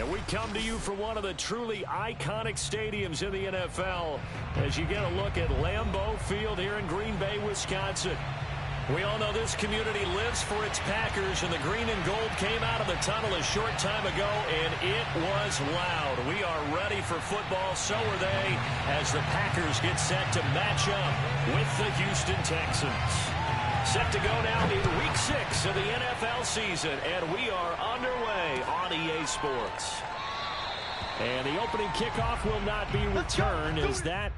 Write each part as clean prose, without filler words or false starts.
And we come to you from one of the truly iconic stadiums in the NFL as you get a look at Lambeau Field here in Green Bay, Wisconsin. We all know this community lives for its Packers, and the green and gold came out of the tunnel a short time ago, and it was loud. We are ready for football, so are they, as the Packers get set to match up with the Houston Texans. Set to go now in Week 6 of the NFL season, and we are underway on EA Sports. And the opening kickoff will not be returned as that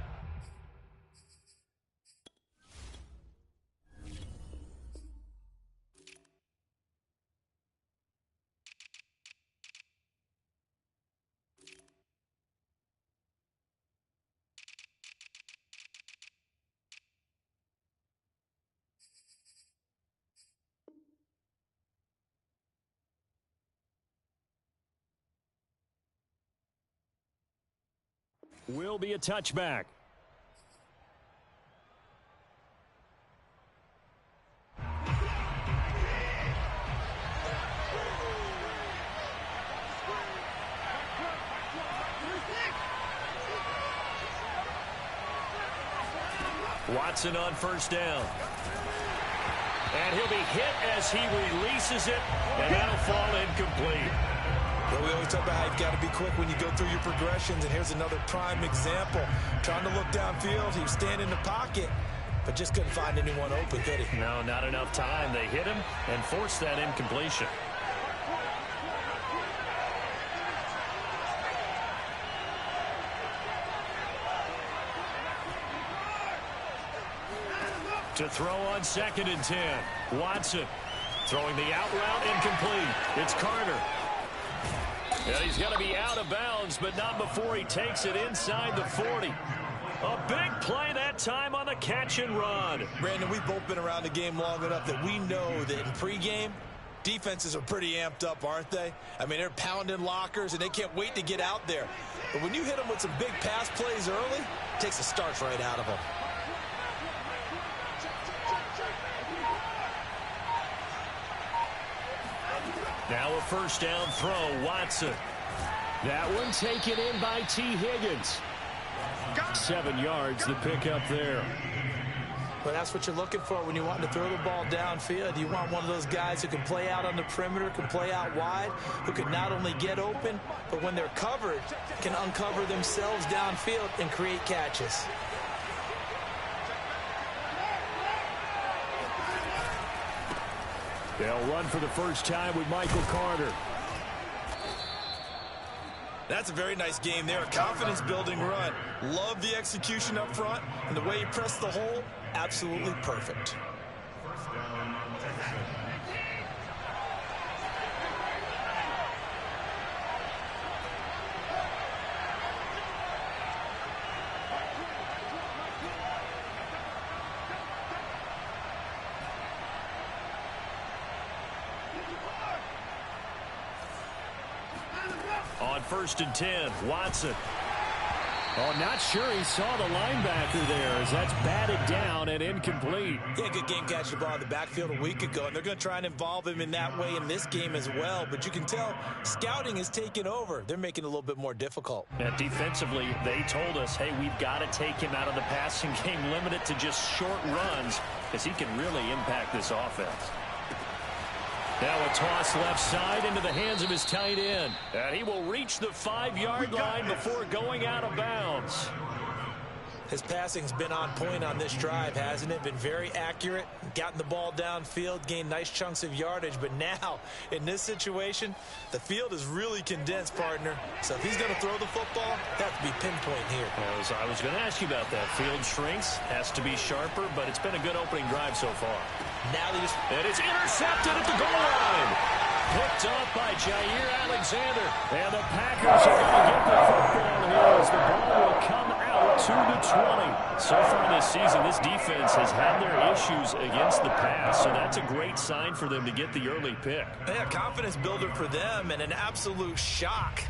will be a touchback. Watson on first down. And he'll be hit as he releases it, and that'll fall incomplete. Well, we always talk about how you've got to be quick when you go through your progressions, and here's another prime example. Trying to look downfield, he was standing in the pocket, but just couldn't find anyone open, could he? No, not enough time. They hit him and forced that incompletion. To throw on 2nd and 10. Watson throwing the out route incomplete. It's Carter. And he's going to be out of bounds, but not before he takes it inside the 40. A big play that time on the catch and run. Brandon, we've both been around the game long enough that we know that in pregame, defenses are pretty amped up, aren't they? I mean, they're pounding lockers, and they can't wait to get out there. But when you hit them with some big pass plays early, it takes the starch right out of them. Now a first down throw, Watson. That one taken in by T. Higgins. 7 yards, the pickup there. Well, that's what you're looking for when you want to throw the ball downfield. You want one of those guys who can play out on the perimeter, can play out wide, who can not only get open, but when they're covered, can uncover themselves downfield and create catches. They'll run for the first time with Michael Carter. That's a very nice game there. A confidence-building run. Love the execution up front, and the way he pressed the hole, absolutely perfect. On 1st and 10, Watson. Oh, not sure he saw the linebacker there as that's batted down and incomplete. Yeah, good game catching the ball in the backfield a week ago, and they're going to try and involve him in that way in this game as well. But you can tell scouting is taking over. They're making it a little bit more difficult. And defensively, they told us, hey, we've got to take him out of the passing game, limit it to just short runs, because he can really impact this offense. Now a toss left side into the hands of his tight end. And he will reach the 5-yard line before going out of bounds. His passing's been on point on this drive, hasn't it? Been very accurate, gotten the ball downfield, gained nice chunks of yardage. But now, in this situation, the field is really condensed, partner. So if he's going to throw the football, that has to be pinpoint here. I was going to ask you about that. Field shrinks, has to be sharper, but it's been a good opening drive so far. Now they just... And it's intercepted at the goal line. Picked off by Jair Alexander. And the Packers are going to get the football here as the ball will come out to the 20. So far this season, this defense has had their issues against the pass, so that's a great sign for them to get the early pick. Yeah, confidence builder for them and an absolute shock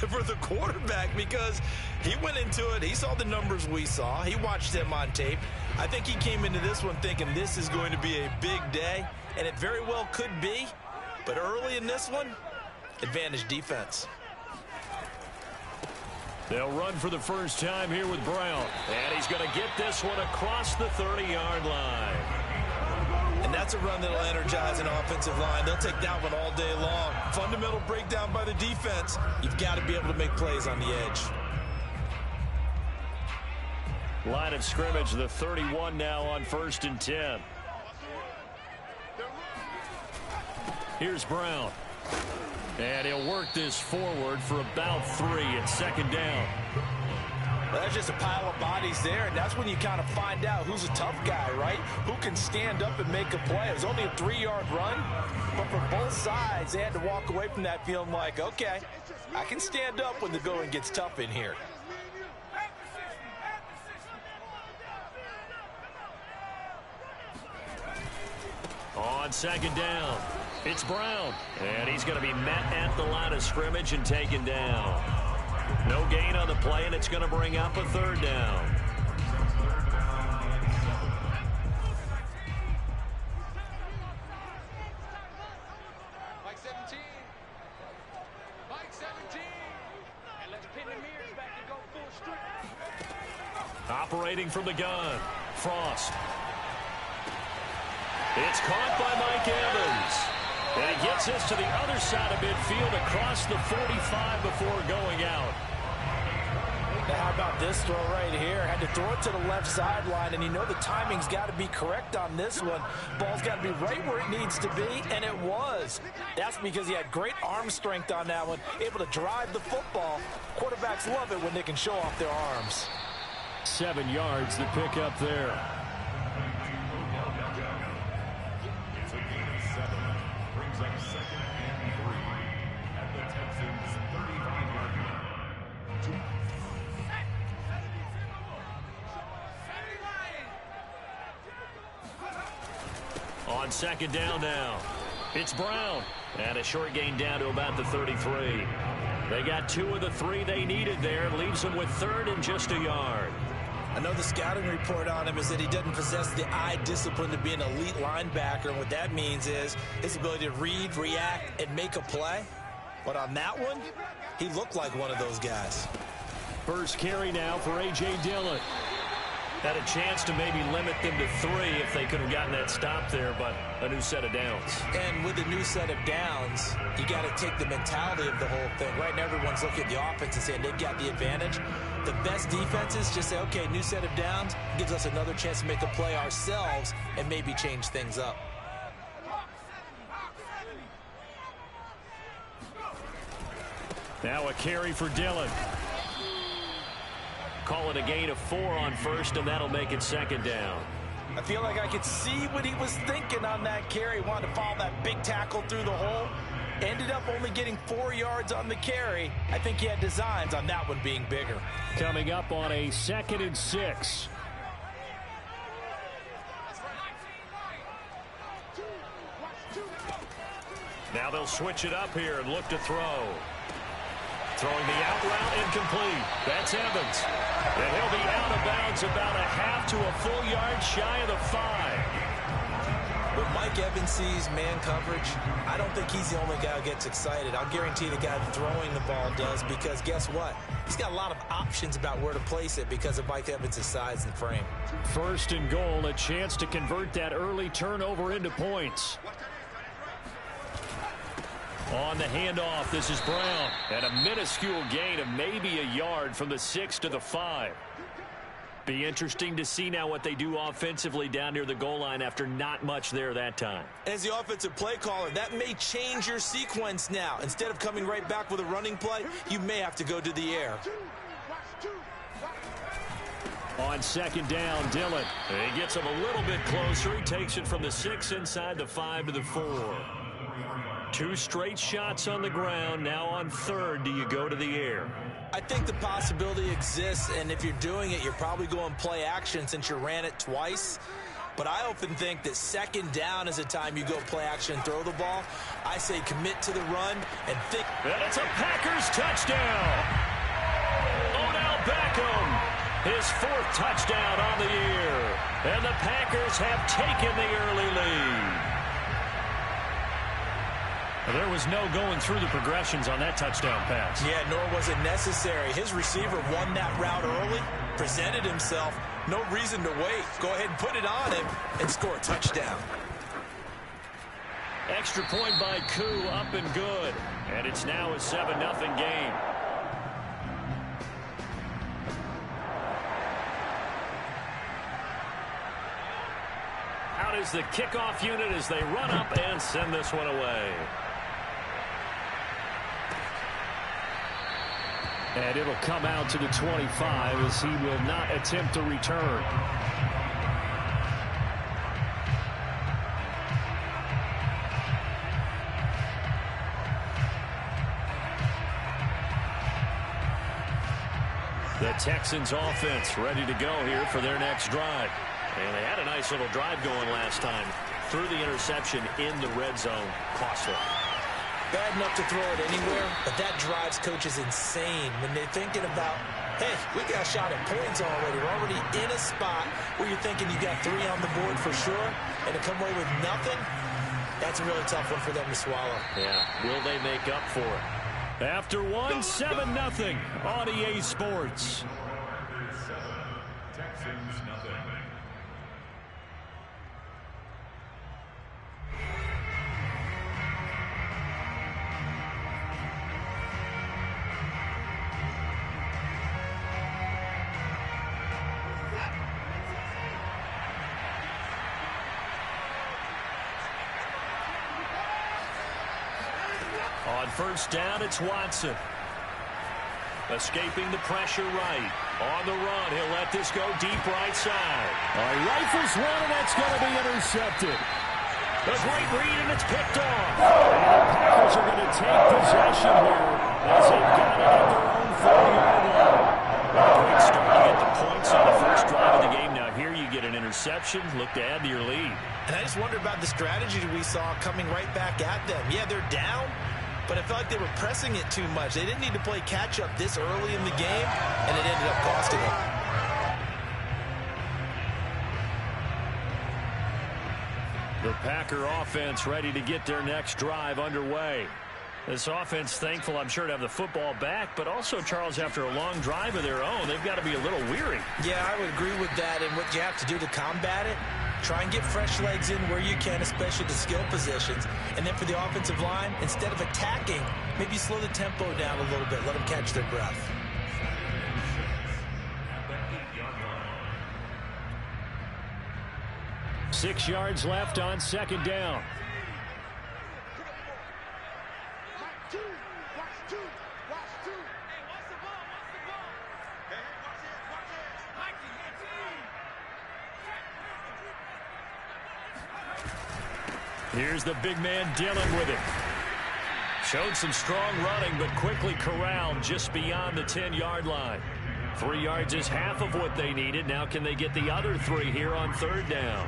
for the quarterback because he went into it. He saw the numbers we saw. He watched them on tape. I think he came into this one thinking this is going to be a big day, and it very well could be. But early in this one, advantage defense. They'll run for the first time here with Brown. And he's going to get this one across the 30-yard line. And that's a run that'll energize an offensive line. They'll take that one all day long. Fundamental breakdown by the defense. You've got to be able to make plays on the edge. Line of scrimmage, the 31 now on 1st and 10. Here's Brown. And he'll work this forward for about 3 at 2nd down. Well, that's just a pile of bodies there, and that's when you kind of find out who's a tough guy, right? Who can stand up and make a play. It was only a 3-yard run, but for both sides, they had to walk away from that feeling like, okay, I can stand up when the going gets tough in here. On 2nd down, it's Brown. And he's going to be met at the line of scrimmage and taken down. No gain on the play, and it's going to bring up a 3rd down. Mike 17. Mike 17. And let's pin the mirrors back and go full strength. Operating from the gun, Frost. It's caught by Mike Evans. And he gets this to the other side of midfield across the 45 before going out. Now, how about this throw right here? Had to throw it to the left sideline, and you know the timing's got to be correct on this one. Ball's got to be right where it needs to be, and it was. That's because he had great arm strength on that one, able to drive the football. Quarterbacks love it when they can show off their arms. 7 yards to pick up there. On 2nd down now, it's Brown. And a short gain down to about the 33. They got 2 of the 3 they needed there. Leaves them with 3rd and just a yard. I know the scouting report on him is that he doesn't possess the eye discipline to be an elite linebacker. And what that means is his ability to read, react, and make a play. But on that one, he looked like one of those guys. First carry now for A.J. Dillon. Had a chance to maybe limit them to 3 if they could have gotten that stop there, but a new set of downs. And with a new set of downs, you got to take the mentality of the whole thing. Right now, everyone's looking at the offense and saying they've got the advantage. The best defenses just say, okay, new set of downs, gives us another chance to make a play ourselves and maybe change things up. Now a carry for Dillon. Call it a gain of 4 on 1st, and that'll make it 2nd down. I feel like I could see what he was thinking on that carry. Wanted to follow that big tackle through the hole. Ended up only getting 4 yards on the carry. I think he had designs on that one being bigger. Coming up on a 2nd and 6. Now they'll switch it up here and look to throw. Throwing the out route incomplete. That's Evans. And he'll be out of bounds about a half to a full yard shy of the 5. When Mike Evans sees man coverage, I don't think he's the only guy who gets excited. I'll guarantee the guy throwing the ball does, because guess what? He's got a lot of options about where to place it because of Mike Evans' size and frame. 1st and goal, a chance to convert that early turnover into points. On the handoff, this is Brown. And a minuscule gain of maybe a yard from the 6 to the 5. Be interesting to see now what they do offensively down near the goal line after not much there that time. As the offensive play caller, that may change your sequence now. Instead of coming right back with a running play, you may have to go to the air. On 2nd down, Dillon. He gets him a little bit closer. He takes it from the 6 inside the 5 to the 4. 2 straight shots on the ground. Now on 3rd, do you go to the air? I think the possibility exists, and if you're doing it, you're probably going play action since you ran it twice. But I often think that 2nd down is a time you go play action and throw the ball. I say commit to the run and think. And it's a Packers touchdown. Odell Beckham, his 4th touchdown on the year. And the Packers have taken the early lead. There was no going through the progressions on that touchdown pass. Yeah, nor was it necessary. His receiver won that route early, presented himself. No reason to wait. Go ahead and put it on him and score a touchdown. Extra point by Koo, up and good. And it's now a 7-0 game. Out is the kickoff unit as they run up and send this one away. And it'll come out to the 25 as he will not attempt to return. The Texans offense ready to go here for their next drive. And they had a nice little drive going last time. Threw the interception in the red zone. Costly. Bad enough to throw it anywhere, but that drives coaches insane when they're thinking about, hey, we got a shot at points already. We're already in a spot where you're thinking you got 3 on the board for sure, and to come away with nothing, that's a really tough one for them to swallow. Yeah, will they make up for it? After one, 7-0 on EA Sports. On first down, it's Watson. Escaping the pressure right. On the run, he'll let this go deep right side. Rifles one, and that's going to be intercepted. A great read, and it's picked off. And the Packers are going to take possession here as they've got it at their own 40-yard line. A great start to get the points on the first drive of the game. Now here you get an interception. Look to add to your lead. And I just wonder about the strategy we saw coming right back at them. Yeah, they're down, but I felt like they were pressing it too much. They didn't need to play catch-up this early in the game, and it ended up costing them. The Packer offense ready to get their next drive underway. This offense thankful, I'm sure, to have the football back, but also, Charles, after a long drive of their own, they've got to be a little weary. Yeah, I would agree with that, and what you have to do to combat it, try and get fresh legs in where you can, especially the skill positions. And then for the offensive line, instead of attacking, maybe slow the tempo down a little bit. Let them catch their breath. Six yards left on second down. Here's the big man dealing with it. Showed some strong running, but quickly corralled just beyond the 10-yard line. 3 yards is half of what they needed. Now can they get the other 3 here on third down?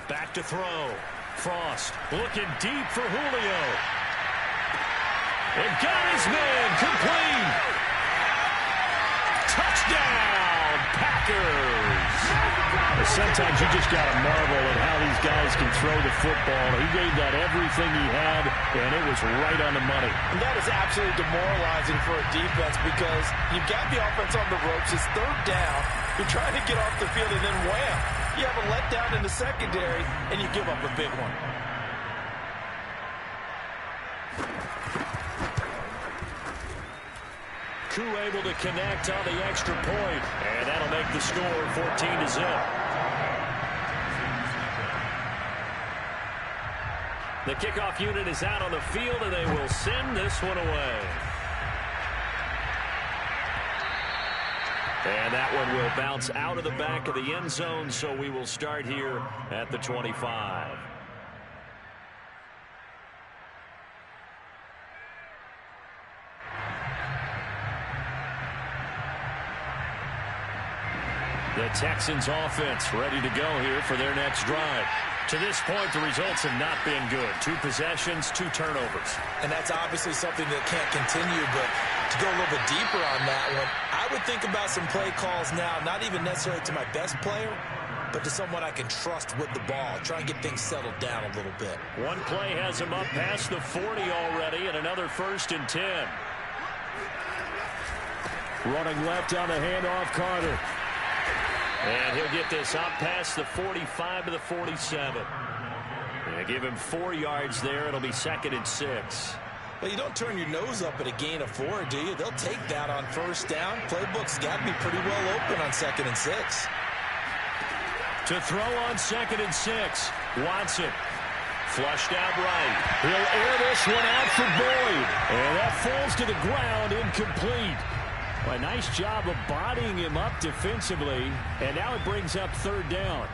Back to throw. Frost looking deep for Julio. And got his man complete. Touchdown, Packers. Sometimes you just got to marvel at how these guys can throw the football. He gave that everything he had, and it was right on the money. And that is absolutely demoralizing for a defense because you've got the offense on the ropes. It's third down. You're trying to get off the field, and then wham, you have a letdown in the secondary, and you give up a big one. Koo able to connect on the extra point, and that'll make the score 14-0. The kickoff unit is out on the field, and they will send this one away. And that one will bounce out of the back of the end zone, so we will start here at the 25. The Texans offense ready to go here for their next drive. To this point, the results have not been good. 2 possessions, 2 turnovers. And that's obviously something that can't continue, but to go a little bit deeper on that one, I would think about some play calls now, not even necessarily to my best player, but to someone I can trust with the ball. Try and get things settled down a little bit. One play has him up past the 40 already, and another 1st and 10. Running left on the handoff, Carter. And he'll get this up past the 45 to the 47. They give him 4 yards there. It'll be 2nd and 6. Well, you don't turn your nose up at a gain of 4, do you? They'll take that on 1st down. Playbook's got to be pretty well open on 2nd and 6. To throw on 2nd and 6. Watson. Flushed out right. He'll air this one out for Boyd. And that falls to the ground, incomplete. A nice job of bodying him up defensively. And now it brings up 3rd down.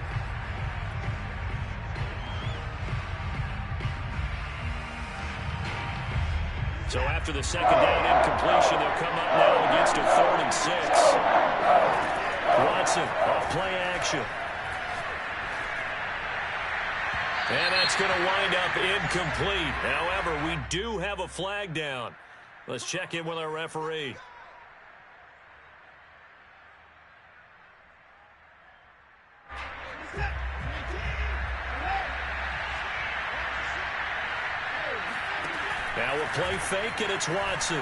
So after the 2nd down incompletion, they'll come up now against a 3rd and 6. Watson off play action. And that's going to wind up incomplete. However, we do have a flag down. Let's check in with our referee. Now we'll play fake, and it's Watson.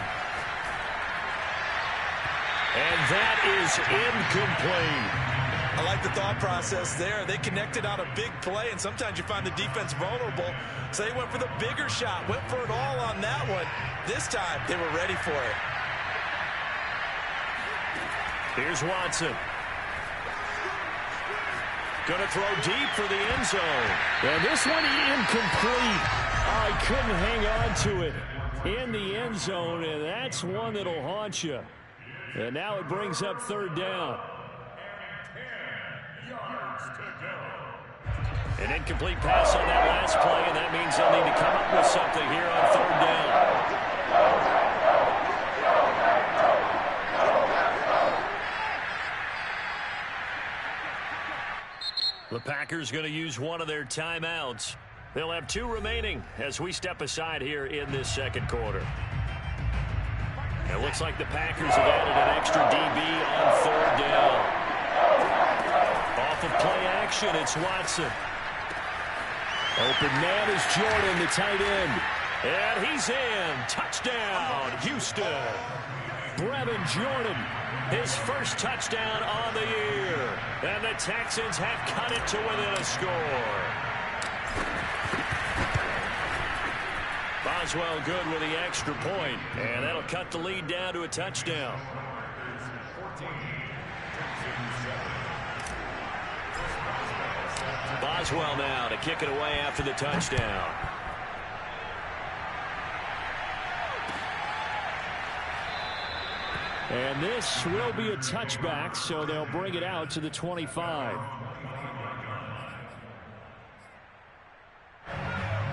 And that is incomplete. I like the thought process there. They connected on a big play, and sometimes you find the defense vulnerable. So they went for the bigger shot, went for it all on that one. This time, they were ready for it. Here's Watson. Going to throw deep for the end zone. And this one incomplete. Oh, he couldn't hang on to it in the end zone, and that's one that'll haunt you. And now it brings up 3rd down. An incomplete pass on that last play, and that means they'll need to come up with something here on 3rd down. The Packers going to use one of their timeouts. They'll have 2 remaining as we step aside here in this 2nd quarter. It looks like the Packers have added an extra DB on 3rd down. Off of play action, it's Watson. Open man is Jordan, the tight end. And he's in. Touchdown, Houston. Brevin Jordan, his 1st touchdown on the year. And the Texans have cut it to within a score. Boswell good with the extra point, and that'll cut the lead down to a touchdown. Boswell now to kick it away after the touchdown. And this will be a touchback, so they'll bring it out to the 25.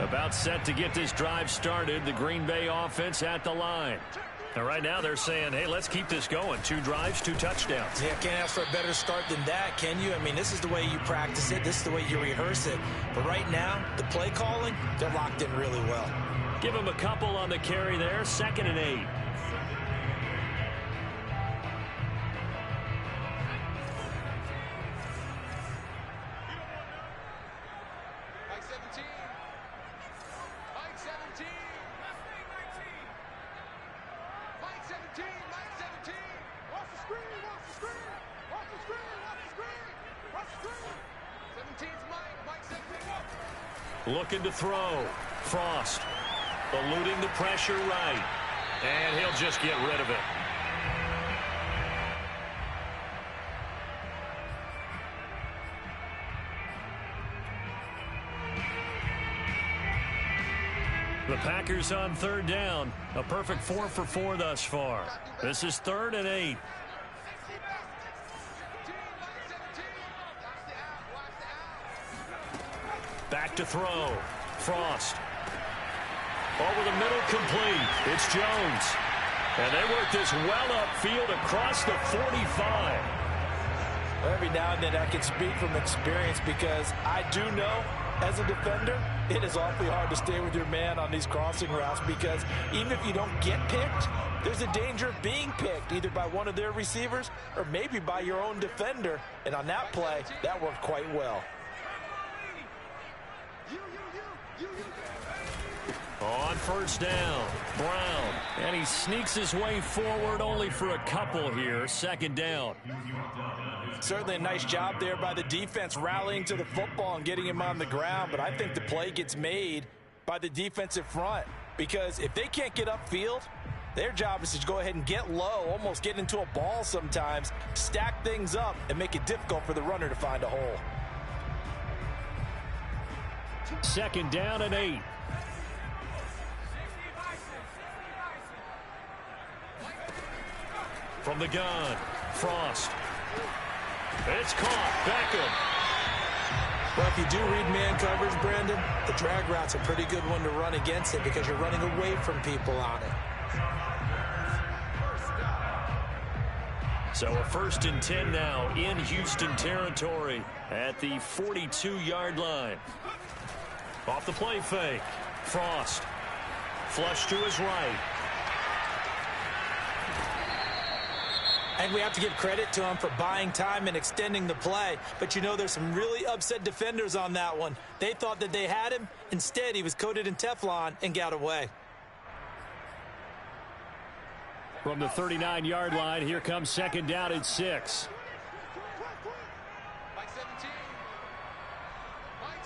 About set to get this drive started. The Green Bay offense at the line. And right now they're saying, hey, let's keep this going. 2 drives, 2 touchdowns. Yeah, can't ask for a better start than that, can you? I mean, this is the way you practice it. This is the way you rehearse it. But right now, the play calling, they're locked in really well. Give them a couple on the carry there. 2nd and 8. Looking to throw. Frost eluding the pressure right. And he'll just get rid of it. The Packers on 3rd down. A perfect 4 for 4 thus far. This is 3rd and 8. Back to throw. Frost. Over the middle, complete. It's Jones. And they work this well upfield across the 45. Every now and then I can speak from experience because I do know As a defender, it is awfully hard to stay with your man on these crossing routes because even if you don't get picked, there's a danger of being picked either by one of their receivers or maybe by your own defender. And on that play, that worked quite well. On first down, Brown. And he sneaks his way forward only for a couple here. Second down. Certainly a nice job there by the defense rallying to the football and getting him on the ground. But I think the play gets made by the defensive front because if they can't get upfield, their job is to go ahead and get low, almost get into a ball sometimes, stack things up, and make it difficult for the runner to find a hole. Second down and 8. From the gun, Frost. It's caught. Beckham. Well, if you do read man coverage, Brandon, the drag route's a pretty good one to run against it because you're running away from people on it. So a 1st and 10 now in Houston territory at the 42-yard line. Off the play fake. Frost. Flush to his right. And we have to give credit to him for buying time and extending the play. But, you know, there's some really upset defenders on that one. They thought that they had him. Instead, he was coated in Teflon and got away. From the 39-yard line, here comes second down and 6. Mike 17. Mike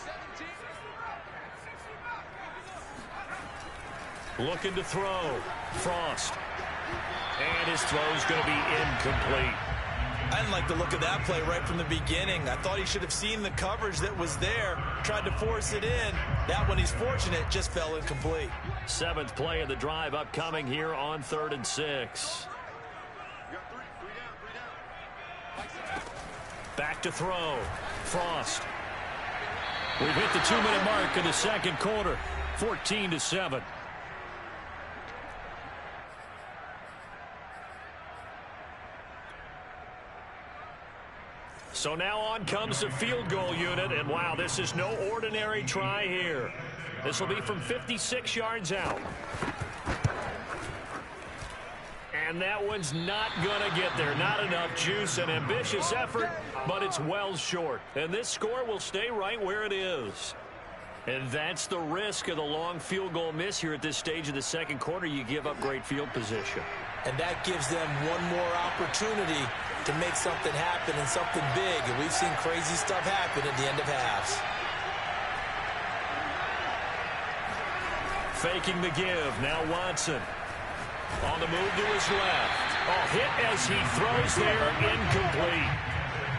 17. Looking to throw. Frost. And his throw's going to be incomplete. I didn't like the look of that play right from the beginning. I thought he should have seen the coverage that was there, tried to force it in. That one, he's fortunate, just fell incomplete. 7th play of the drive upcoming here on 3rd and 6. Back to throw. Frost. We've hit the 2-minute mark in the second quarter. 14-7. So now on comes the field goal unit, and wow, this is no ordinary try here. This will be from 56 yards out. And that one's not going to get there. Not enough juice. An ambitious effort, but it's well short. And this score will stay right where it is. And that's the risk of the long field goal miss here at this stage of the second quarter. You give up great field position. And that gives them one more opportunity to make something happen and something big. And we've seen crazy stuff happen at the end of halves. Faking the give. Now Watson. On the move to his left. Oh, hit as he throws there. Incomplete.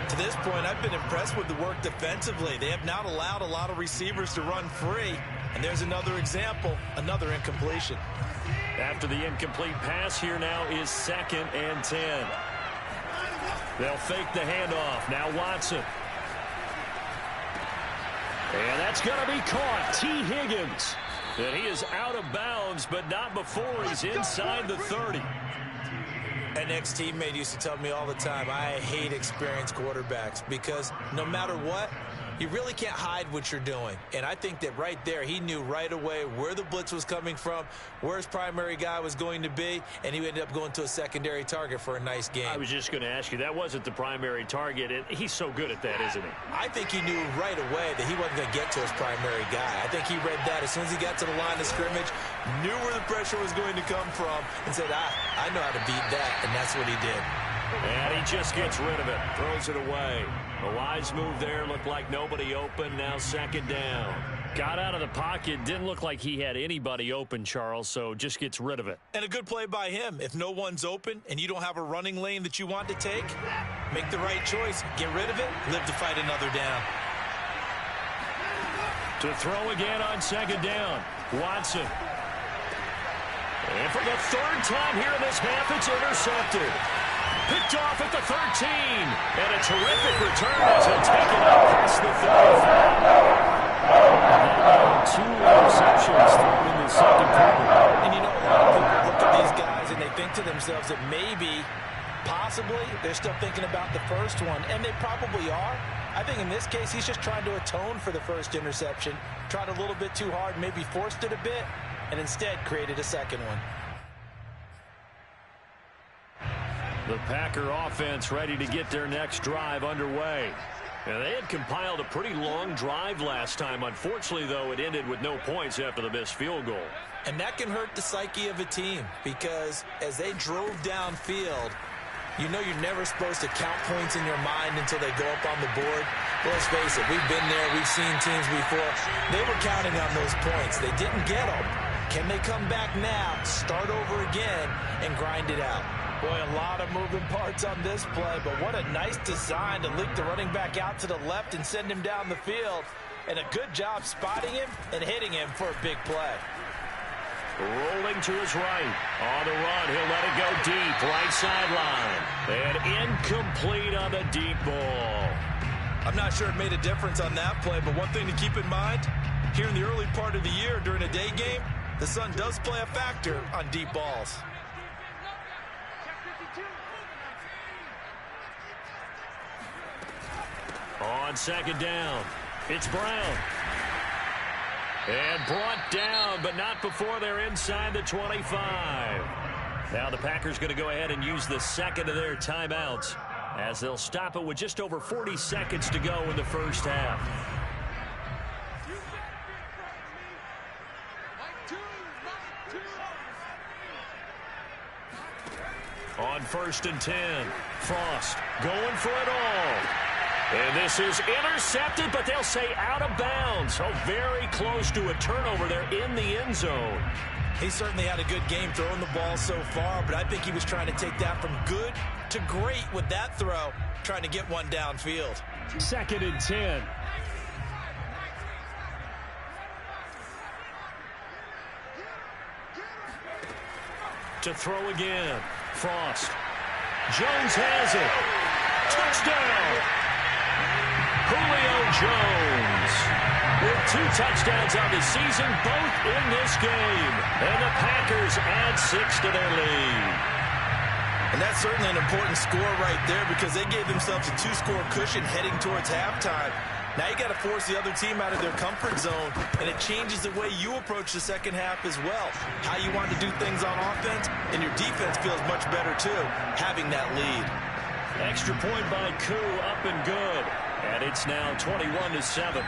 To this point, I've been impressed with the work defensively. They have not allowed a lot of receivers to run free. And there's another example, another incompletion. After the incomplete pass, here now is 2nd and 10. They'll fake the handoff. Now Watson. And that's going to be caught. T. Higgins. And he is out of bounds, but not before he's inside the 30. An ex-teammate used to tell me all the time, I hate experienced quarterbacks because no matter what, you really can't hide what you're doing. And I think that right there, he knew right away where the blitz was coming from, where his primary guy was going to be, and he ended up going to a secondary target for a nice game. I was just going to ask you, that wasn't the primary target. He's so good at that, isn't he? I think he knew right away that he wasn't going to get to his primary guy. I think he read that as soon as he got to the line of scrimmage, knew where the pressure was going to come from, and said, I know how to beat that, and that's what he did. And he just gets rid of it, throws it away. A wise move there, looked like nobody open, now 2nd down. Got out of the pocket, didn't look like he had anybody open, Charles, so just gets rid of it. And a good play by him. If no one's open and you don't have a running lane that you want to take, make the right choice, get rid of it, live to fight another down. To throw again on 2nd down, Watson. And for the 3rd time here in this half, it's intercepted. Picked off at the 13. And a terrific return as he'll take it out past the 35. 2 interceptions thrown in the second quarter. And you know, a lot of people look at these guys and they think to themselves that maybe Possibly. They're still thinking about the first one, and they probably are. I think in this case, he's just trying to atone for the first interception. Tried a little bit too hard, maybe forced it a bit, and instead created a second one. The Packer offense ready to get their next drive underway. And they had compiled a pretty long drive last time. Unfortunately, though, it ended with no points after the missed field goal. And that can hurt the psyche of a team because as they drove downfield, you know you're never supposed to count points in your mind until they go up on the board. But let's face it, we've been there. We've seen teams before. They were counting on those points. They didn't get them. Can they come back now, start over again, and grind it out? Boy, a lot of moving parts on this play, but what a nice design to leak the running back out to the left and send him down the field. And a good job spotting him and hitting him for a big play. Rolling to his right. On the run, he'll let it go deep, right sideline. And incomplete on the deep ball. I'm not sure it made a difference on that play, but one thing to keep in mind, here in the early part of the year during a day game, the sun does play a factor on deep balls. On second down, it's Brown. And brought down, but not before they're inside the 25. Now the Packers going to go ahead and use the second of their timeouts as they'll stop it with just over 40 seconds to go in the first half. On 1st and 10, Frost going for it all. And this is intercepted, but they'll say out of bounds. So very close to a turnover there in the end zone. He certainly had a good game throwing the ball so far, but I think he was trying to take that from good to great with that throw, trying to get one downfield. 2nd and 10. To throw again. Frost. Jones has it. Touchdown! Julio Jones with 2 touchdowns on the season, both in this game. And the Packers add 6 to their lead. And that's certainly an important score right there because they gave themselves a 2-score cushion heading towards halftime. Now you got to force the other team out of their comfort zone, and it changes the way you approach the second half as well. How you want to do things on offense, and your defense feels much better too, having that lead. Extra point by Koo, up and good. And it's now 21-7.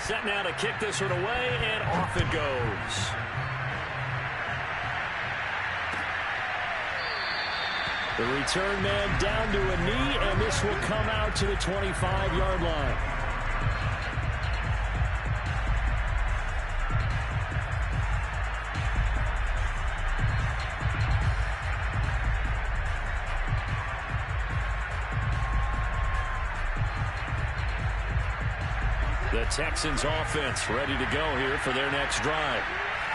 Set now to kick this one away, and off it goes. The return man down to a knee, and this will come out to the 25-yard line. The Texans offense ready to go here for their next drive.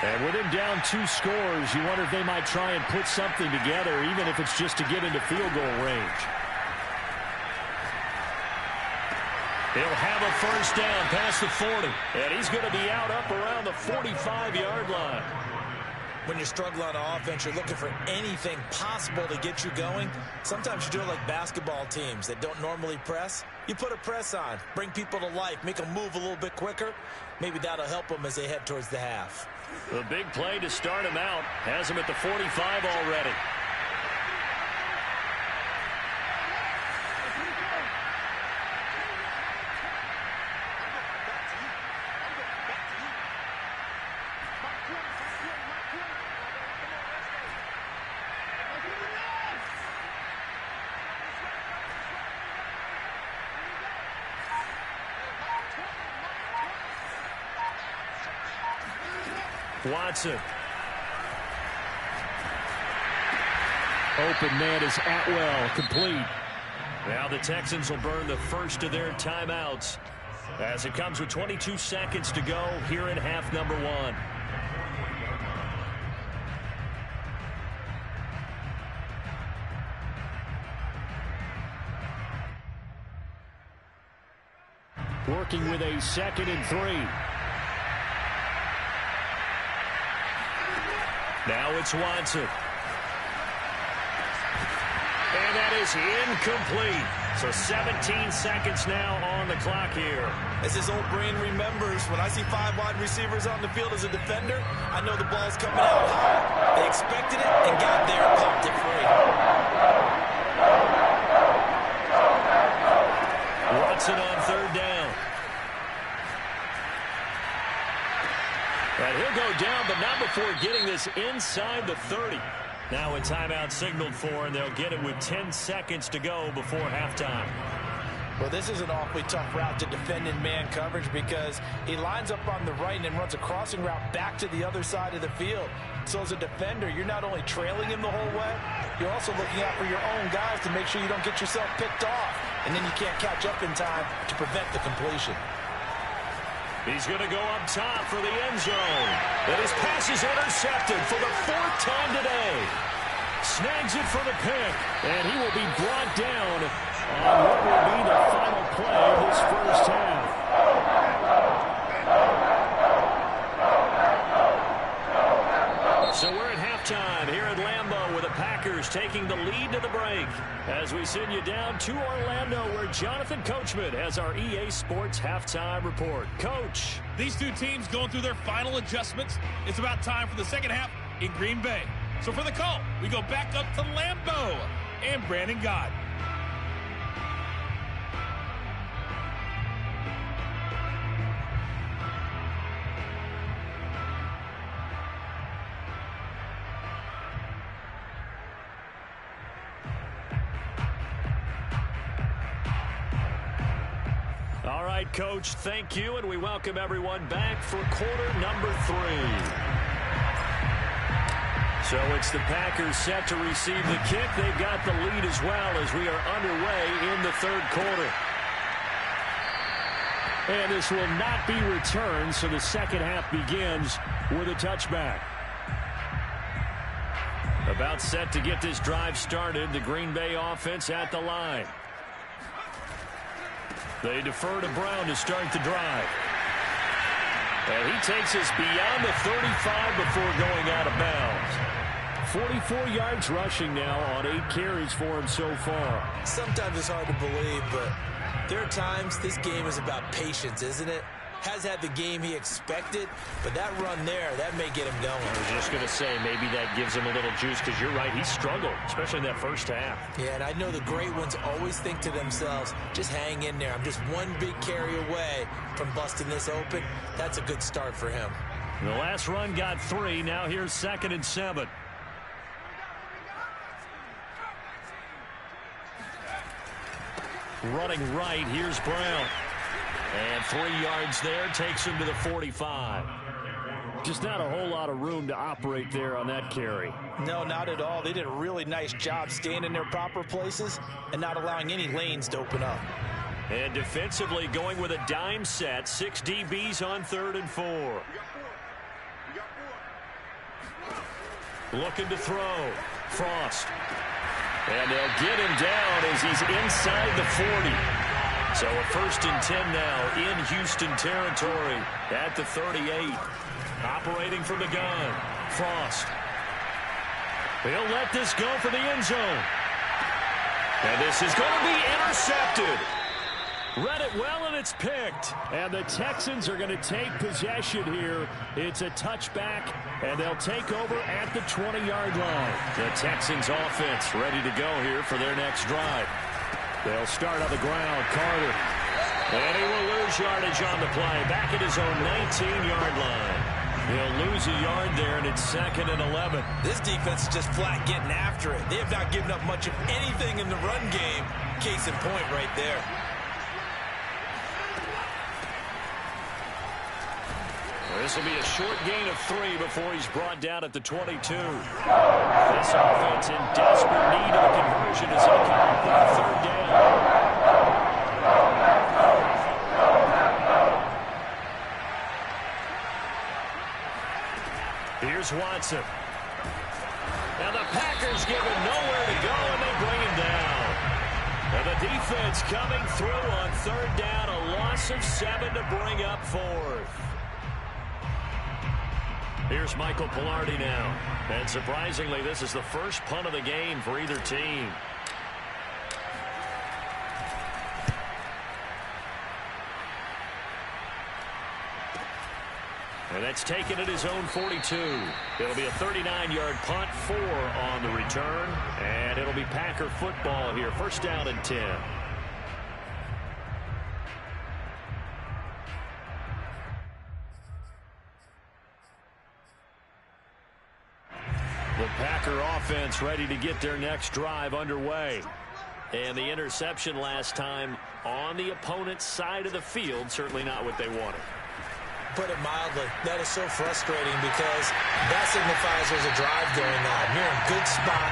And with him down 2 scores, you wonder if they might try and put something together, even if it's just to get into field goal range. He'll have a first down past the 40. And he's going to be out up around the 45-yard line. When you struggle on offense, you're looking for anything possible to get you going. Sometimes you do it like basketball teams that don't normally press. You put a press on, bring people to life, make them move a little bit quicker. Maybe that'll help them as they head towards the half. The big play to start him out has him at the 45 already. Watson. Open man is Atwell, complete. Now the Texans will burn the first of their timeouts as it comes with 22 seconds to go here in half number 1. working with a 2nd and 3. Now it's Watson. And that is incomplete. So 17 seconds now on the clock here. As his old brain remembers, when I see 5 wide receivers on the field as a defender, I know the ball's coming out high. They expected it and got there and popped it free. Watson on 3rd down. And he'll go down, but not before getting this inside the 30. Now a timeout signaled for, and they'll get it with 10 seconds to go before halftime. Well, this is an awfully tough route to defend in man coverage because he lines up on the right and then runs a crossing route back to the other side of the field. So as a defender, you're not only trailing him the whole way, you're also looking out for your own guys to make sure you don't get yourself picked off. And then you can't catch up in time to prevent the completion. He's going to go up top for the end zone. And his pass is intercepted for the 4th time today. Snags it for the pick, and he will be brought down on what will be the final play of this first half. So we're at halftime here at Lambeau with the Packers taking the lead to the break. As we send you down to Orlando where Jonathan Coachman has our EA Sports halftime report. Coach. These two teams going through their final adjustments. It's about time for the second half in Green Bay. So for the call, we go back up to Lambeau and Brandon Gott. All right, Coach, thank you, and we welcome everyone back for quarter number 3. So it's the Packers set to receive the kick. They've got the lead as well as we are underway in the 3rd quarter. And this will not be returned, so the second half begins with a touchback. About set to get this drive started, the Green Bay offense at the line. They defer to Brown to start the drive. And he takes us beyond the 35 before going out of bounds. 44 yards rushing now on 8 carries for him so far. Sometimes it's hard to believe, but there are times this game is about patience, isn't it? Has had the game he expected, but that run there, that may get him going. I was just going to say, maybe that gives him a little juice, because you're right, he struggled, especially in that first half. Yeah, and I know the great ones always think to themselves, just hang in there. I'm just one big carry away from busting this open. That's a good start for him. The last run got 3. Now here's 2nd and 7. Running right, here's Brown. And 3 yards there, takes him to the 45. Just not a whole lot of room to operate there on that carry. No, not at all. They did a really nice job staying in their proper places and not allowing any lanes to open up. And defensively going with a dime set, 6 DBs on 3rd and 4. Looking to throw. Frost. And they'll get him down as he's inside the 40. So a 1st and 10 now in Houston territory at the 38. Operating from the gun. Frost. He'll let this go for the end zone. And this is going to be intercepted. Read it well, and it's picked. And the Texans are going to take possession here. It's a touchback, and they'll take over at the 20-yard line. The Texans offense ready to go here for their next drive. They'll start on the ground. Carter. And he will lose yardage on the play. Back at his own 19-yard line. He'll lose a yard there, and it's 2nd and 11. This defense is just flat getting after it. They have not given up much of anything in the run game. Case in point right there. This will be a short gain of 3 before he's brought down at the 22. This offense in desperate need of a conversion as they come up with a 3rd down. Here's Watson. Now the Packers give him nowhere to go, and they bring him down. And the defense coming through on third down. A loss of 7 to bring up fourth. Here's Michael Pilardi now. And surprisingly, this is the first punt of the game for either team. And that's taken at his own 42. It'll be a 39-yard punt, 4 on the return. And it'll be Packer football here. First down and 10. The Packer offense ready to get their next drive underway. And the interception last time on the opponent's side of the field, certainly not what they wanted. Put it mildly, that is so frustrating because that signifies there's a drive going on. You're in a good spot,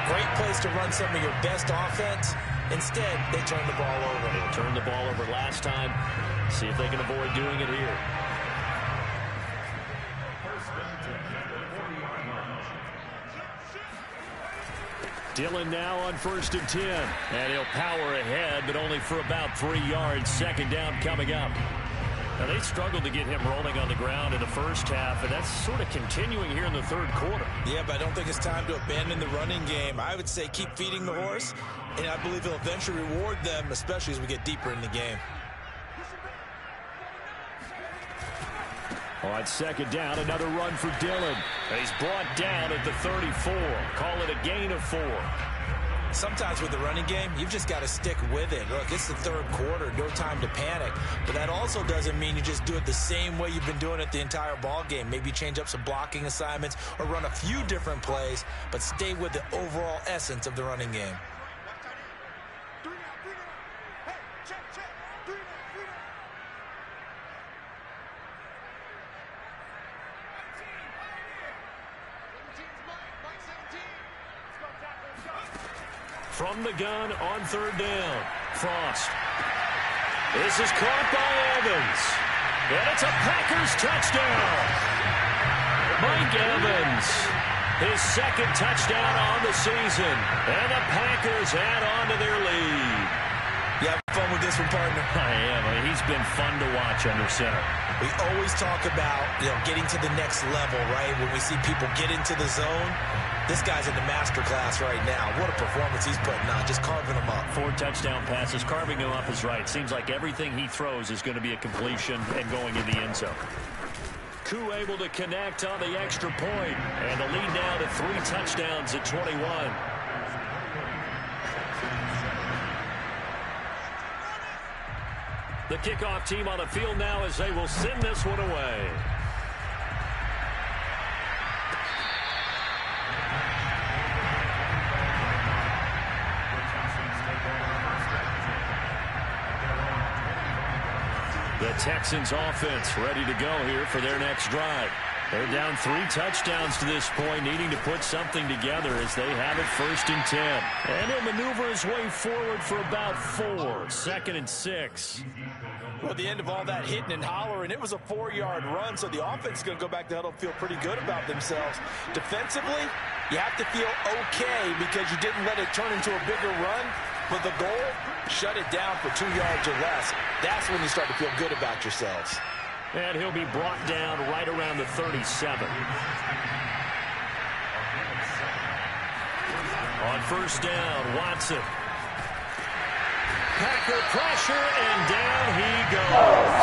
great place to run some of your best offense. Instead, they turn the ball over. They turned the ball over last time. See if they can avoid doing it here. Dillon now on 1st and 10. And he'll power ahead, but only for about 3 yards. Second down coming up. Now, they struggled to get him rolling on the ground in the first half, and that's sort of continuing here in the third quarter. Yeah, but I don't think it's time to abandon the running game. I would say keep feeding the horse, and I believe he'll eventually reward them, especially as we get deeper in the game. On second down, another run for Dillon. And he's brought down at the 34. Call it a gain of 4. Sometimes with the running game, you've just got to stick with it. Look, it's the third quarter, no time to panic. But that also doesn't mean you just do it the same way you've been doing it the entire ball game. Maybe change up some blocking assignments or run a few different plays, but stay with the overall essence of the running game. From the gun on third down, Frost. This is caught by Evans. And it's a Packers touchdown. Mike Evans, his second touchdown on the season. And the Packers add on to their lead. You have fun with this one, partner? I am. I mean, he's been fun to watch under center. We always talk about, getting to the next level, right? When we see people get into the zone, this guy's in the master class right now. What a performance he's putting on, just carving them up. 4 touchdown passes. Carving him up is right. Seems like everything he throws is going to be a completion and going in the end zone. Koo able to connect on the extra point. And the lead now to 3 touchdowns at 21. The kickoff team on the field now as they will send this one away. The Texans offense ready to go here for their next drive. They're down 3 touchdowns to this point, needing to put something together as they have it 1st and 10. And he'll maneuver his way forward for about 4. 2nd and 6. Well, at the end of all that hitting and hollering, it was a 4-yard run, so the offense is going to go back to huddle and feel pretty good about themselves. Defensively, you have to feel okay because you didn't let it turn into a bigger run. But the goal, shut it down for 2 yards or less. That's when you start to feel good about yourselves. And he'll be brought down right around the 37. On 1st down, Watson. Packer pressure, and down he goes.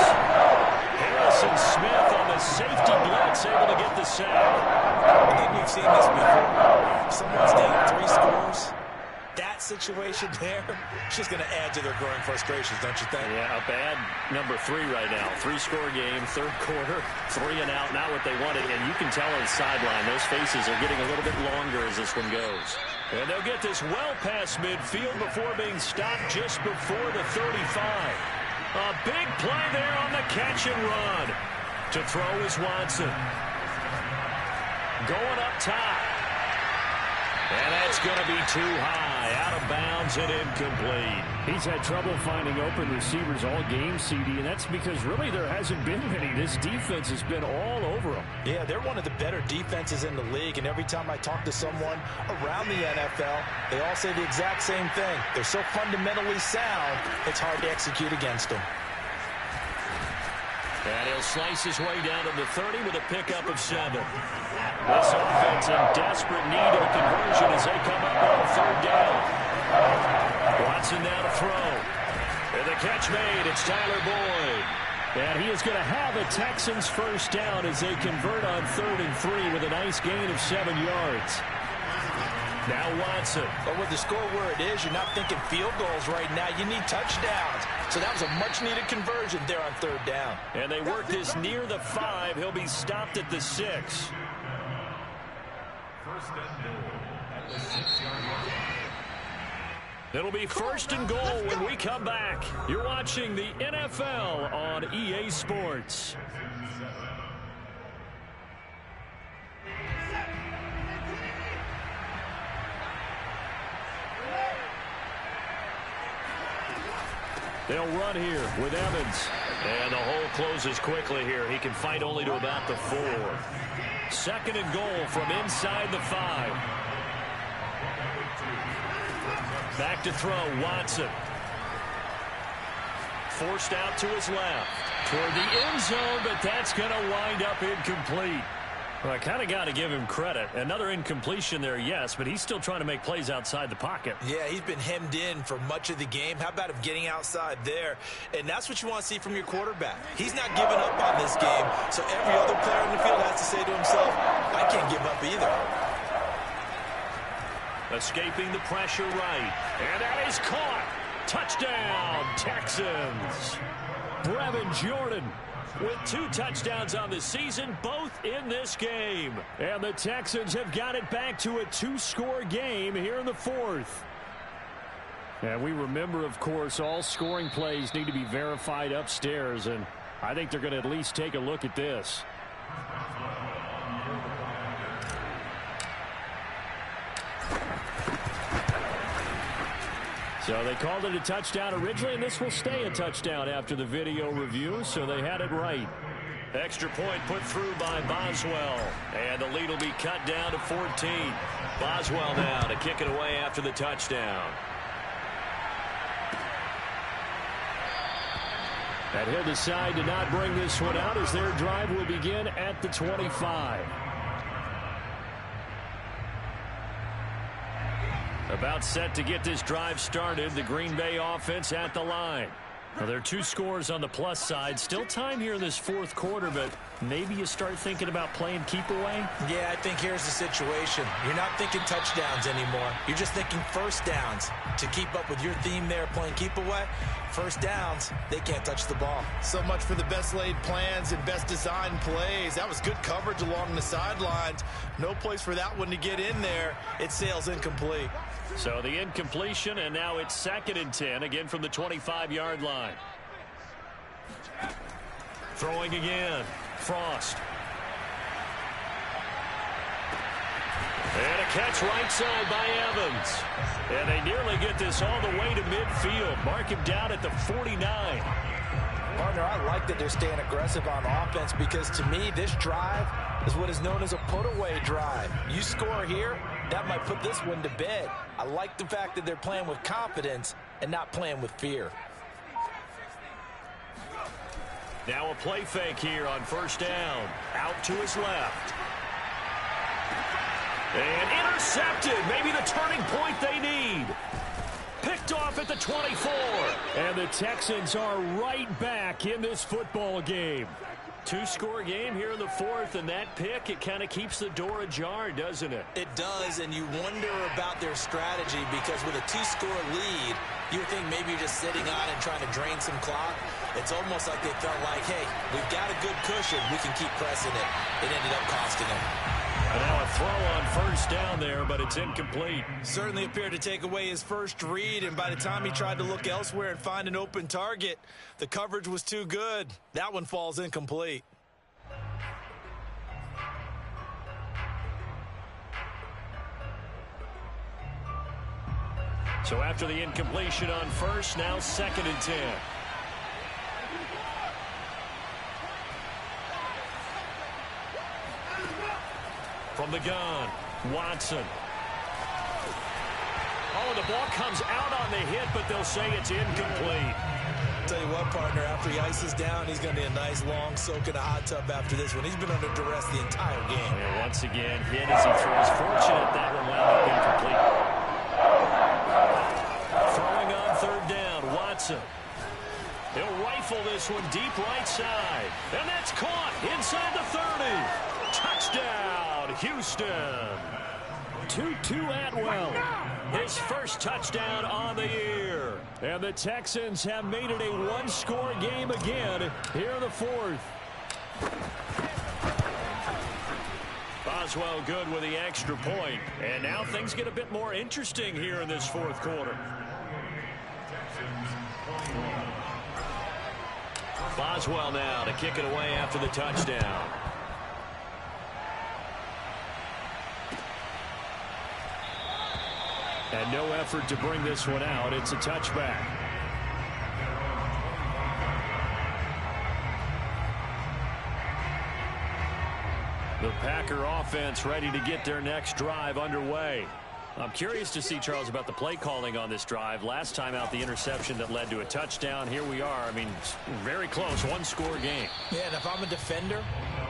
Harrison Smith on the safety blitz, able to get the sack. I think we've seen this before. Someone's down 3 scores. That situation there, it's just going to add to their growing frustrations, don't you think? Yeah, a bad number 3 right now. 3-score game, third quarter, 3 and out, not what they wanted. And you can tell on the sideline, those faces are getting a little bit longer as this one goes. And they'll get this well past midfield before being stopped just before the 35. A big play there on the catch and run. To throw is Watson. Going up top. And that's going to be too high, out of bounds and incomplete. He's had trouble finding open receivers all game, CD, and that's because really there hasn't been many. This defense has been all over them. Yeah, they're one of the better defenses in the league, and every time I talk to someone around the NFL, they all say the exact same thing. They're so fundamentally sound, it's hard to execute against them. And he'll slice his way down to the 30 with a pickup of 7. This offense in desperate need of a conversion as they come up on 3rd down. Watson now to throw. And the catch made. It's Tyler Boyd. And he is going to have a Texans first down as they convert on 3rd and 3 with a nice gain of 7 yards. Now Watson. But with the score where it is, you're not thinking field goals right now. You need touchdowns. So that was a much-needed conversion there on 3rd down. And they work this near the 5. He'll be stopped at the 6. It'll be 1st and goal when we come back. You're watching the NFL on EA Sports. They'll run here with Evans. And the hole closes quickly here. He can fight only to about the 4. 2nd and goal from inside the 5. Back to throw, Watson. Forced out to his left. Toward the end zone, but that's going to wind up incomplete. Well, I kind of got to give him credit. Another incompletion there, yes, but he's still trying to make plays outside the pocket. Yeah, he's been hemmed in for much of the game. How about him getting outside there? And that's what you want to see from your quarterback. He's not giving up on this game, so every other player in the field has to say to himself, I can't give up either. Escaping the pressure right. And that is caught. Touchdown, Texans. Brevin Jordan with 2 touchdowns on the season, both in this game. And the Texans have got it back to a 2-score game here in the 4th. And we remember, of course, all scoring plays need to be verified upstairs, and I think they're going to at least take a look at this. So they called it a touchdown originally, and this will stay a touchdown after the video review, so they had it right. Extra point put through by Boswell. And the lead will be cut down to 14. Boswell now to kick it away after the touchdown. And he'll decide to not bring this one out as their drive will begin at the 25. About set to get this drive started. The Green Bay offense at the line. Well, there are 2 scores on the plus side. Still time here in this 4th quarter, but maybe you start thinking about playing keep away? Yeah, I think here's the situation. You're not thinking touchdowns anymore. You're just thinking first downs. To keep up with your theme there, playing keep away, first downs, they can't touch the ball. So much for the best laid plans and best designed plays. That was good coverage along the sidelines. No place for that one to get in there. It sails incomplete. So the incompletion, and now it's 2nd and 10, again from the 25-yard line. Throwing again, Frost. And a catch right side by Evans. And they nearly get this all the way to midfield. Mark him down at the 49. Partner, I like that they're staying aggressive on offense because to me, this drive is what is known as a put-away drive. You score here, that might put this one to bed. I like the fact that they're playing with confidence and not playing with fear. Now a play fake here on 1st down. Out to his left. And intercepted. Maybe the turning point they need. Picked off at the 24. And the Texans are right back in this football game. 2-score game here in the 4th, and that pick, it kind of keeps the door ajar, doesn't it? It does, and you wonder about their strategy because with a 2-score lead, you would think maybe you're just sitting on and trying to drain some clock. It's almost like they felt like, hey, we've got a good cushion. We can keep pressing it. It ended up costing them. And now a throw on 1st down there, but it's incomplete. Certainly appeared to take away his first read, and by the time he tried to look elsewhere and find an open target, the coverage was too good. That one falls incomplete. So after the incompletion on first, now 2nd and 10. From the gun, Watson. Oh, the ball comes out on the hit, but they'll say it's incomplete. Tell you what, partner, after he ices down, he's going to be a nice long soak in a hot tub after this one. He's been under duress the entire game. And once again, hit as he throws. Fortunate that one wound up incomplete. Throwing on 3rd down, Watson. He'll rifle this one deep right side. And that's caught inside the 30. Touchdown, Houston. Tutu Atwell, his first touchdown on the year. And the Texans have made it a one-score game again here in the 4th. Boswell good with the extra point. And now things get a bit more interesting here in this 4th quarter. Boswell now to kick it away after the touchdown. And no effort to bring this one out. It's a touchback. The Packer offense ready to get their next drive underway. I'm curious to see, Charles, about the play calling on this drive. Last time out, the interception that led to a touchdown. Here we are. I mean, very close, one-score game. Yeah, and if I'm a defender,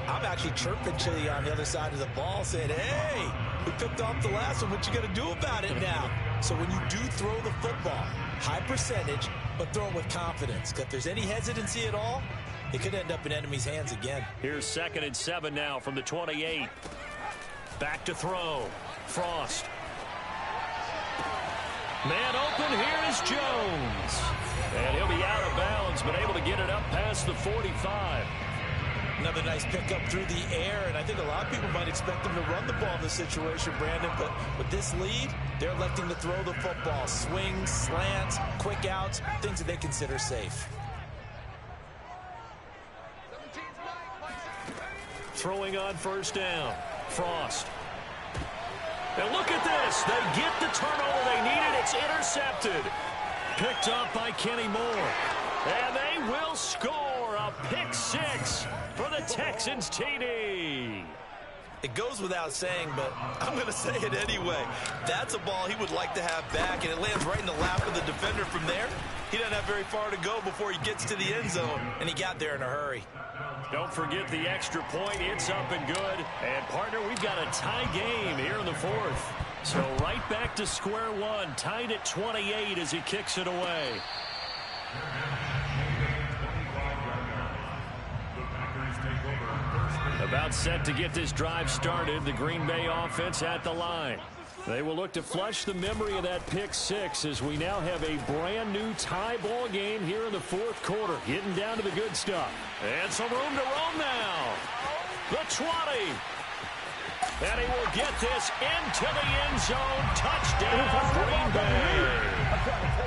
I'm actually chirping Chili on the other side of the ball saying, hey, we picked off the last one. What you got to do about it now? So when you do throw the football, high percentage, but throw it with confidence. Because if there's any hesitancy at all, it could end up in enemy's hands again. Here's 2nd and 7 now from the 28. Back to throw. Frost. Man open, here is Jones. And he'll be out of bounds, but able to get it up past the 45. Another nice pickup through the air, and I think a lot of people might expect them to run the ball in this situation, Brandon, but with this lead, they're electing to throw the football. Swings, slants, quick outs, things that they consider safe. Throwing on 1st down. Frost. And look at this. They get the turnover they needed. It's intercepted. Picked up by Kenny Moore. And they will score a pick 6 for the Texans TD. It goes without saying, but I'm going to say it anyway. That's a ball he would like to have back, and it lands right in the lap of the defender from there. He doesn't have very far to go before he gets to the end zone, and he got there in a hurry. Don't forget the extra point. It's up and good. And, partner, we've got a tie game here in the 4th. So right back to square one, tied at 28 as he kicks it away. About set to get this drive started. The Green Bay offense at the line. They will look to flush the memory of that pick 6 as we now have a brand new tie ball game here in the 4th quarter. Getting down to the good stuff. And some room to roam now. The 20. And he will get this into the end zone. Touchdown, Green Bay.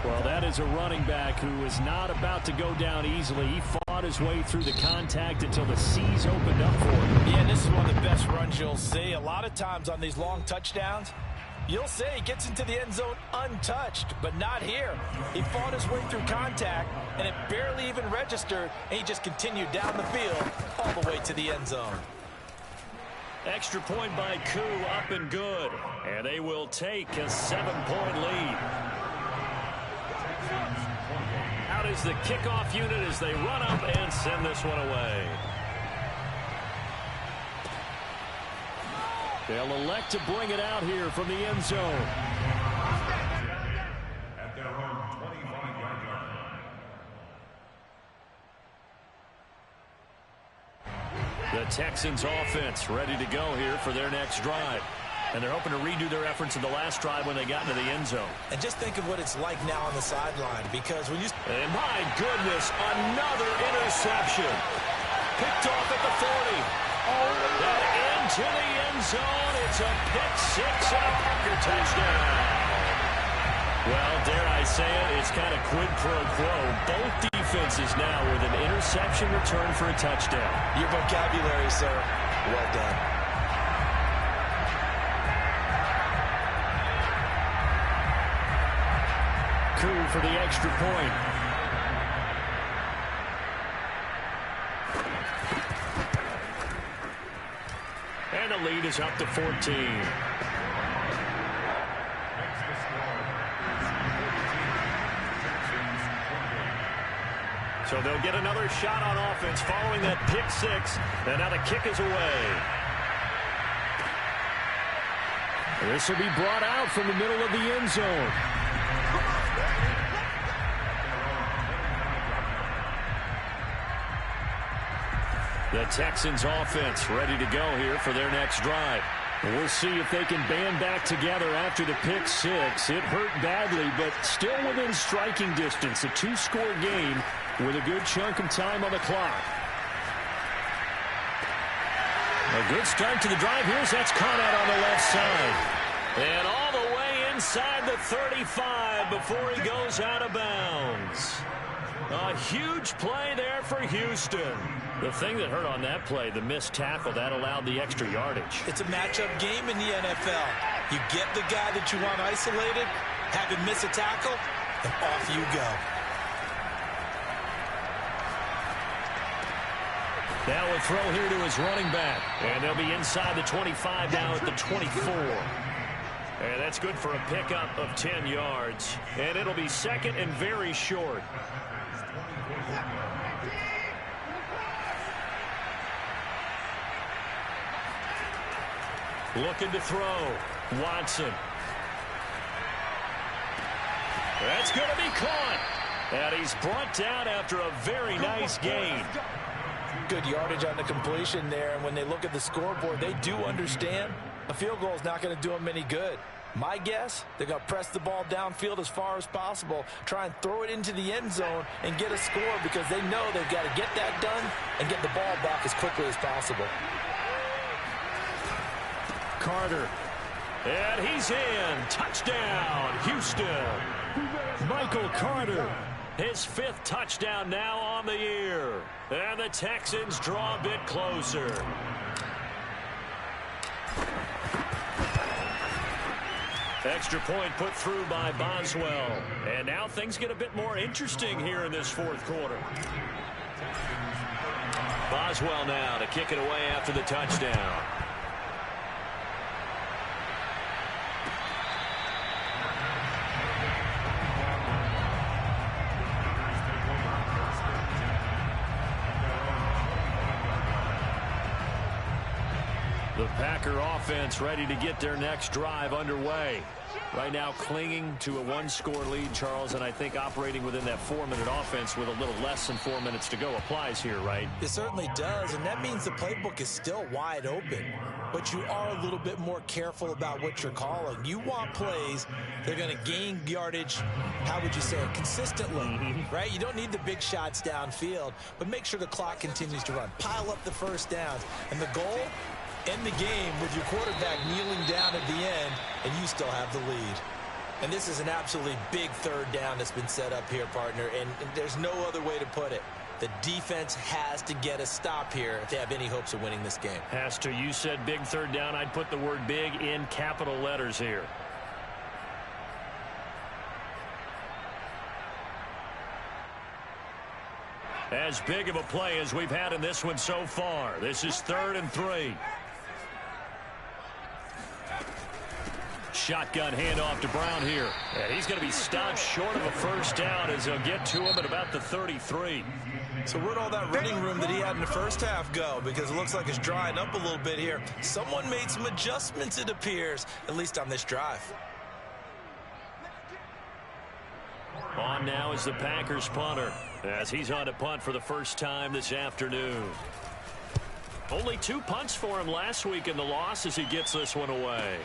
Well, that is a running back who is not about to go down easily. He fought his way through the contact until the C's opened up for him. Yeah, and this is one of the best runs you'll see. A lot of times on these long touchdowns, you'll say he gets into the end zone untouched, but not here. He fought his way through contact, and it barely even registered, and he just continued down the field all the way to the end zone. Extra point by Koo, up and good. And they will take a 7-point lead. Out is the kickoff unit as they run up and send this one away. They'll elect to bring it out here from the end zone. At their own 25-yard line. The Texans offense ready to go here for their next drive. And they're hoping to redo their efforts in the last drive when they got into the end zone. And just think of what it's like now on the sideline, because when you... And my goodness, another interception. Picked off at the 40. And into the end zone. It's a pick 6 and a Packer touchdown. Well, dare I say it, it's kind of quid pro quo. Both defenses now with an interception return for a touchdown. Your vocabulary, sir. Well done. through for the extra point. And the lead is up to 14. So they'll get another shot on offense following that pick six. And now the kick is away. This will be brought out from the middle of the end zone. The Texans offense ready to go here for their next drive. We'll see if they can band back together after the pick six. It hurt badly, but still within striking distance. A two-score game with a good chunk of time on the clock. A good start to the drive. Here's that's caught out on the left side. And all the way inside the 35 before he goes out of bounds. A huge play there for Houston. The thing that hurt on that play, the missed tackle, that allowed the extra yardage. It's a matchup game in the NFL. You get the guy that you want isolated, have him miss a tackle, and off you go. Now a throw here to his running back. And they'll be inside the 25 now at the 24. And that's good for a pickup of 10 yards. And it'll be second and very short. Looking to throw. Watson. That's going to be caught. And he's brought down after a very nice gain. Good yardage on the completion there. And when they look at the scoreboard, they do understand a field goal is not going to do them any good. My guess, they're going to press the ball downfield as far as possible, try and throw it into the end zone and get a score because they know they've got to get that done and get the ball back as quickly as possible. Carter. And he's in. Touchdown, Houston. Michael Carter. His fifth touchdown now on the year. And the Texans draw a bit closer. Extra point put through by Boswell. And now things get a bit more interesting here in this fourth quarter. Boswell now to kick it away after the touchdown. The Packer offense ready to get their next drive underway. Right now clinging to a one-score lead, Charles, and I think operating within that 4-minute offense with a little less than 4 minutes to go applies here, right? It certainly does, and that means the playbook is still wide open. But you are a little bit more careful about what you're calling. You want plays that are going to gain yardage, how would you say it, consistently, right? You don't need the big shots downfield, but make sure the clock continues to run. Pile up the first downs, and the goal, end the game with your quarterback kneeling down at the end, and you still have the lead. And this is an absolutely big third down that's been set up here, partner, and there's no other way to put it. The defense has to get a stop here if they have any hopes of winning this game. Has to. You said big third down. I'd put the word big in capital letters here. As big of a play as we've had in this one so far. This is 3rd and 3. Shotgun handoff to Brown here. And he's going to be stopped short of a first down as they'll get to him at about the 33. So where'd all that running room that he had in the first half go? Because it looks like it's drying up a little bit here. Someone made some adjustments, it appears, at least on this drive. On now is the Packers punter as he's on to punt for the first time this afternoon. Only 2 punts for him last week in the loss as he gets this one away.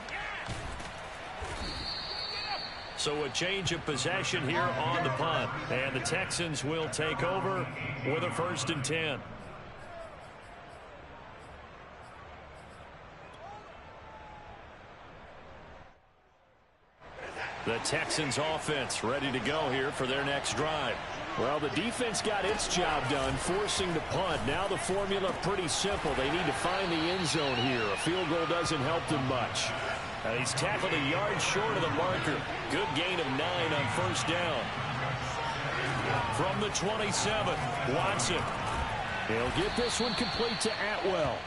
So a change of possession here on the punt. And the Texans will take over with a 1st and 10. The Texans offense ready to go here for their next drive. Well, the defense got its job done, forcing the punt. Now the formula pretty simple. They need to find the end zone here. A field goal doesn't help them much. And he's tackled a yard short of the marker. Good gain of 9 on first down. From the 27, Watson. He'll get this one complete to Atwell.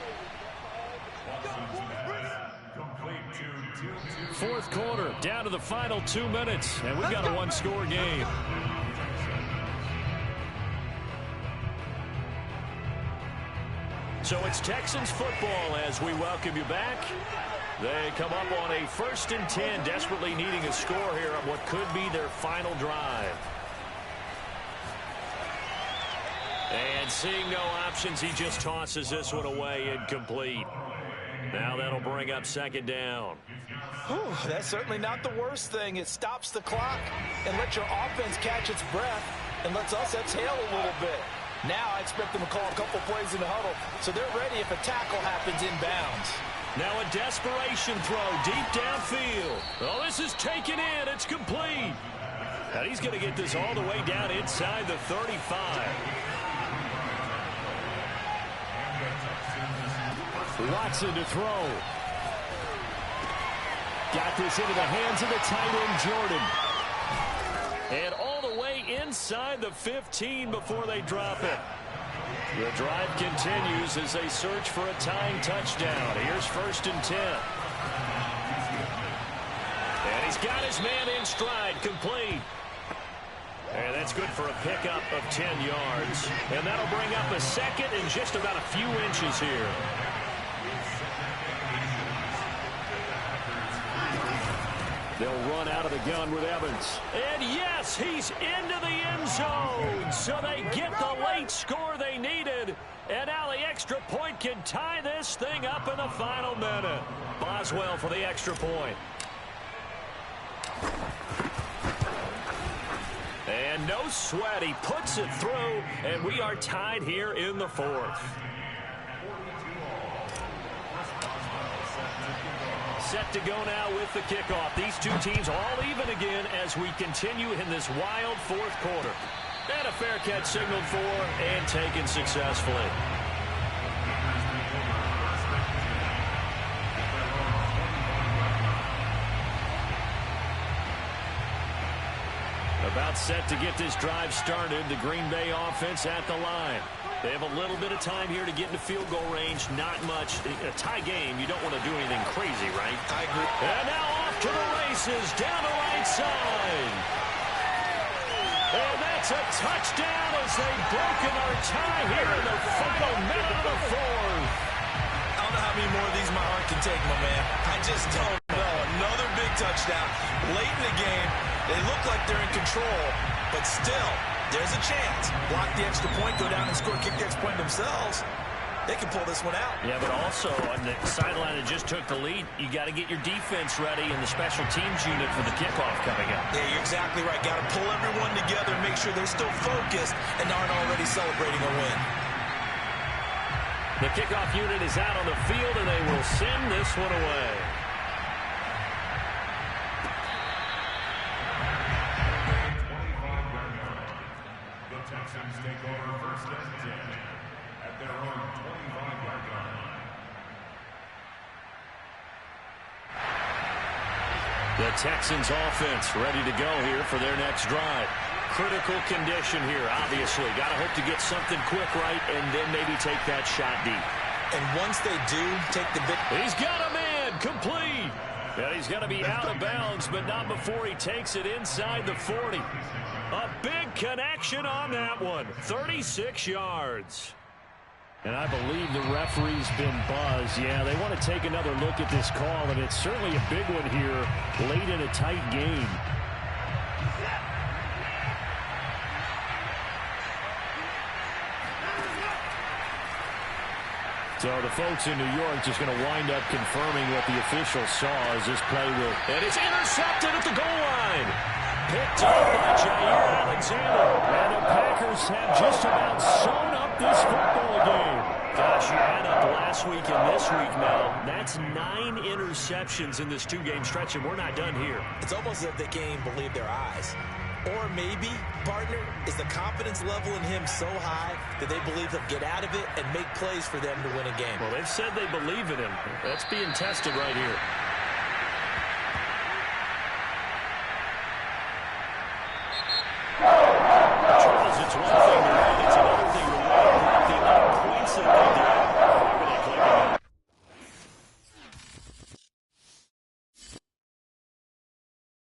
Fourth quarter, down to the final 2 minutes, and we've got a one-score game. So it's Texans football as we welcome you back. They come up on a 1st and 10, desperately needing a score here on what could be their final drive. And seeing no options, he just tosses this one away incomplete. Now that'll bring up 2nd down. Whew, that's certainly not the worst thing. It stops the clock and lets your offense catch its breath and lets us exhale a little bit. Now I expect them to call a couple plays in the huddle so they're ready if a tackle happens inbounds. Now a desperation throw deep downfield. Oh, this is taken in. It's complete. And he's going to get this all the way down inside the 35. Watson to throw. Got this into the hands of the tight end, Jordan. And all the way inside the 15 before they drop it. The drive continues as they search for a tying touchdown. Here's 1st and 10. And he's got his man in stride, complete. And that's good for a pickup of 10 yards. And that'll bring up a 2nd and just about a few inches here. They'll run out of the gun with Evans. And yes, he's into the end zone. So they get the late score they needed. And now the extra point can tie this thing up in the final minute. Boswell for the extra point. And no sweat. He puts it through. And we are tied here in the 4th. Set to go now with the kickoff. These two teams all even again as we continue in this wild 4th quarter. And a fair catch signaled for and taken successfully. About set to get this drive started. The Green Bay offense at the line. They have a little bit of time here to get into field goal range. Not much. A tie game, you don't want to do anything crazy, right? I agree. And now off to the races, down the right side. And that's a touchdown as they've broken our tie here in the final minute of the 4th. I don't know how many more of these my heart can take, my man. I just don't know. Another big touchdown. Late in the game, they look like they're in control, but still, there's a chance. Block the extra point, go down and score, kick the extra point themselves. They can pull this one out. Yeah, but also on the sideline that just took the lead, you got to get your defense ready and the special teams unit for the kickoff coming up. Yeah, you're exactly right. Got to pull everyone together and make sure they're still focused and aren't already celebrating a win. The kickoff unit is out on the field, and they will send this one away. The Texans take over 1st and 10 at their own 25-yard line. The Texans offense ready to go here for their next drive. Critical condition here, obviously. Got to hope to get something quick right and then maybe take that shot deep. And once they do, take the big... He's got a man, complete. And he's going to be out of bounds, but not before he takes it inside the 40. A big connection on that one. 36 yards. And I believe the referee's been buzzed. Yeah, they want to take another look at this call, and it's certainly a big one here late in a tight game. So the folks in New York just going to wind up confirming what the officials saw as this play will. And it's intercepted at the goal line. Picked up by Jair Alexander. And the Packers have just about sewn up this football game. Gosh, you add up last week and this week now. That's 9 interceptions in this 2-game stretch, and we're not done here. It's almost as if they can't even believe their eyes. Or maybe, partner, is the confidence level in him so high that they believe he'll get out of it and make plays for them to win a game. Well, they've said they believe in him. That's being tested right here.